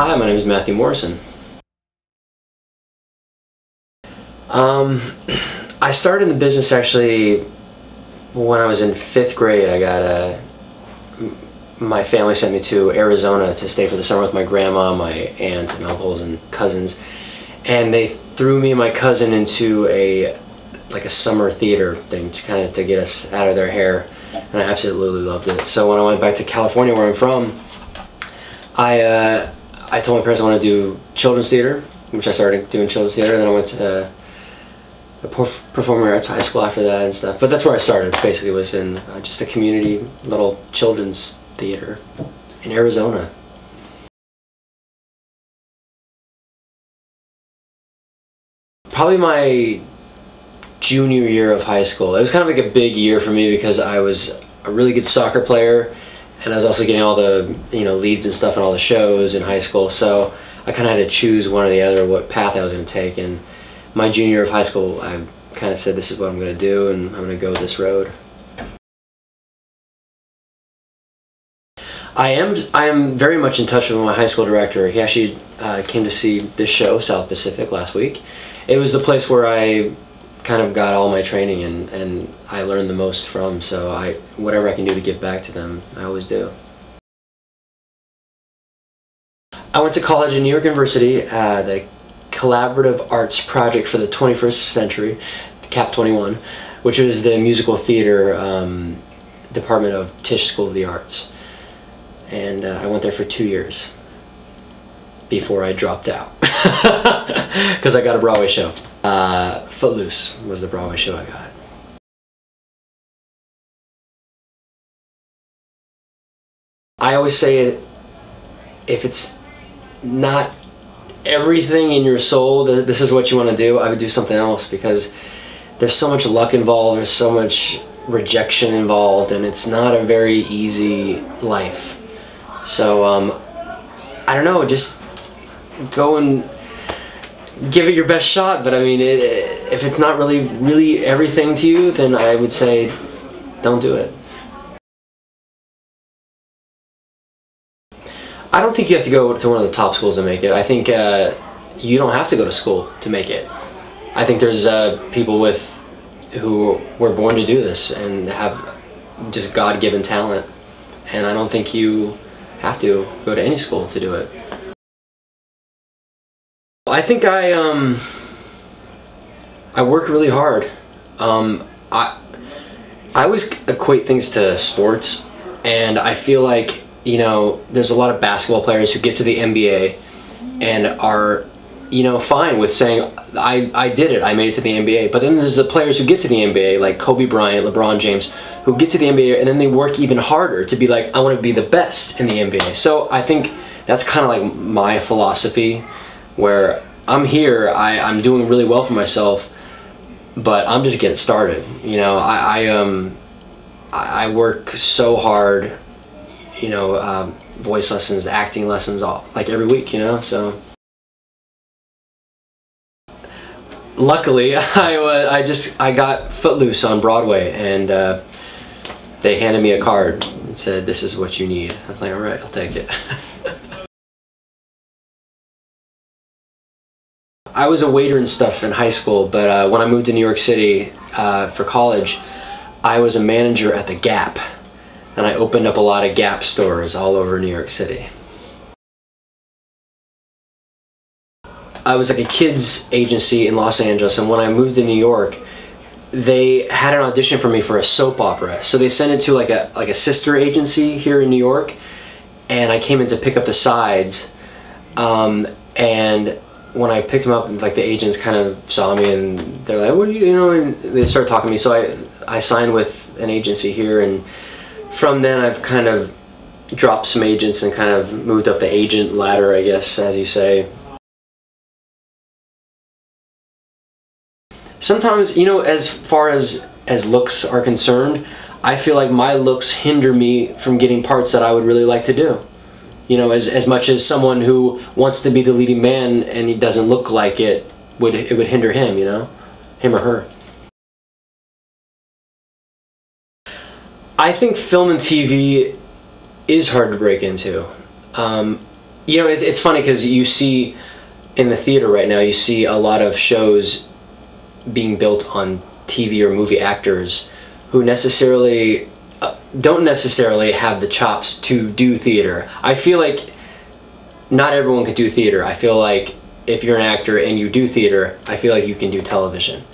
Hi, my name is Matthew Morrison. I started in the business actually when I was in 5th grade. My family sent me to Arizona to stay for the summer with my grandma, my aunt and uncles and cousins, and they threw me and my cousin into a summer theater thing to get us out of their hair, and I absolutely loved it. So when I went back to California, where I'm from, I told my parents I want to do children's theater, which I started doing children's theater, and then I went to a performing arts high school after that and stuff. But that's where I started, basically, was in just a community little children's theater in Arizona. Probably my junior year of high school. It was kind of like a big year for me because I was a really good soccer player, and I was also getting all the leads and stuff in all the shows in high school. So I kind of had to choose one or the other, what path I was going to take. And my junior year of high school, I kind of said, this is what I'm going to do, and I'm going to go this road. I am very much in touch with my high school director. He actually came to see this show, South Pacific, last week. It was the place where I kind of got all my training and I learned the most from, so whatever I can do to give back to them, I always do. I went to college at New York University, the Collaborative Arts Project for the 21st Century, CAP 21, which is the musical theater department of Tisch School of the Arts. And I went there for 2 years before I dropped out because I got a Broadway show. Footloose was the Broadway show I got. I always say, if it's not everything in your soul that this is what you want to do, I would do something else, because there's so much luck involved, there's so much rejection involved, and it's not a very easy life. So I don't know, just go and give it your best shot. But I mean, if it's not really everything to you, then I would say don't do it. I don't think you have to go to one of the top schools to make it. I think you don't have to go to school to make it. I think there's people who were born to do this and have just God-given talent, and I don't think you have to go to any school to do it. I think I work really hard. I always equate things to sports, and I feel like, there's a lot of basketball players who get to the NBA and are, fine with saying, I did it, I made it to the NBA. But then there's the players who get to the NBA, like Kobe Bryant, LeBron James, who get to the NBA and then they work even harder to be like, I want to be the best in the NBA. So I think that's kind of like my philosophy, where I'm here, I'm doing really well for myself, but I'm just getting started. I work so hard, voice lessons, acting lessons, like every week, so. Luckily, I got Footloose on Broadway, and they handed me a card and said, this is what you need. I was like, all right, I'll take it. I was a waiter and stuff in high school, but when I moved to New York City for college, I was a manager at the Gap, and I opened up a lot of Gap stores all over New York City. I was like a kids agency in Los Angeles, and when I moved to New York, they had an audition for me for a soap opera. So they sent it to like a sister agency here in New York, and I came in to pick up the sides. And when I picked them up, like the agents kind of saw me and they're like, "What do you And they started talking to me. So I signed with an agency here, and from then I've kind of dropped some agents and kind of moved up the agent ladder, I guess, as you say. Sometimes, as far as looks are concerned, I feel like my looks hinder me from getting parts that I would really like to do. As much as someone who wants to be the leading man and he doesn't look like it would hinder him, him or her. I think film and TV is hard to break into. You know, it's funny because you see in the theater right now, you see a lot of shows being built on TV or movie actors who don't necessarily have the chops to do theater. I feel like not everyone can do theater. I feel like if you're an actor and you do theater, I feel like you can do television.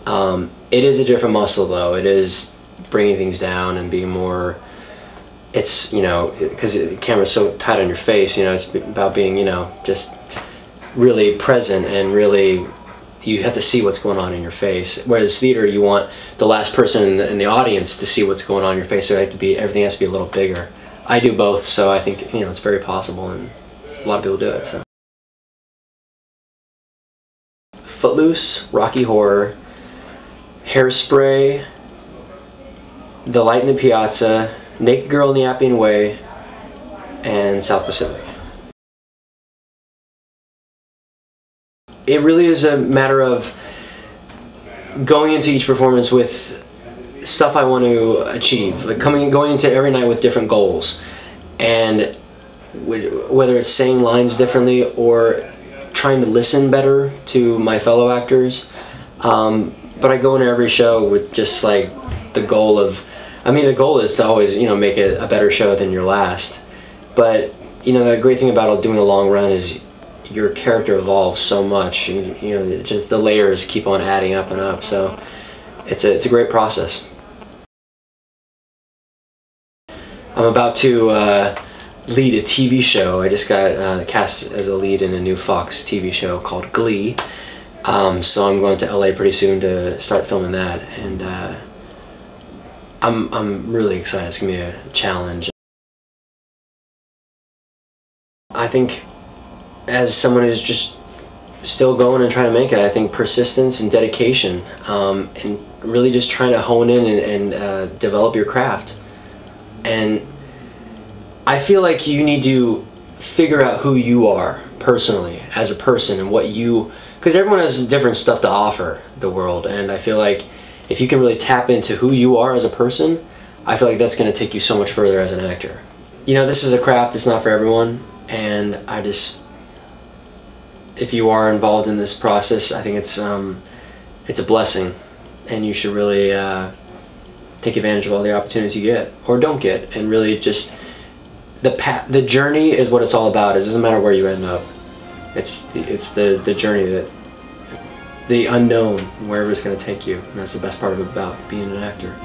It is a different muscle though. It is bringing things down and being more, it's, you know, because the camera's so tight on your face, you know, it's about being, you know, just really present and really, you have to see what's going on in your face. Whereas theater, you want the last person in the audience to see what's going on in your face, so everything has to be a little bigger. I do both, so I think, you know, it's very possible, and a lot of people do it. So. Footloose, Rocky Horror, Hairspray, The Light in the Piazza, Naked Girl in the Appian Way, and South Pacific. It really is a matter of going into each performance with stuff I want to achieve, like going into every night with different goals, and whether it's saying lines differently or trying to listen better to my fellow actors. But I go into every show with just like the goal of, I mean, the goal is to always, you know, make it a better show than your last. But, you know, the great thing about doing a long run is your character evolves so much. You know, just the layers keep on adding up and up. So it's a great process. I'm about to lead a TV show. I just got cast as a lead in a new Fox TV show called Glee. So I'm going to LA pretty soon to start filming that, and I'm really excited. It's gonna be a challenge. I think as someone who's just still going and trying to make it, I think persistence and dedication, and really just trying to hone in and develop your craft. And I feel like you need to figure out who you are personally as a person, and what you, because everyone has different stuff to offer the world, and I feel like if you can really tap into who you are as a person, I feel like that's going to take you so much further as an actor. You know, this is a craft, it's not for everyone, and if you are involved in this process, I think it's a blessing, and you should really take advantage of all the opportunities you get or don't get, and really just the journey is what it's all about. It doesn't matter where you end up. It's the journey, that the unknown, wherever it's going to take you, and that's the best part about being an actor.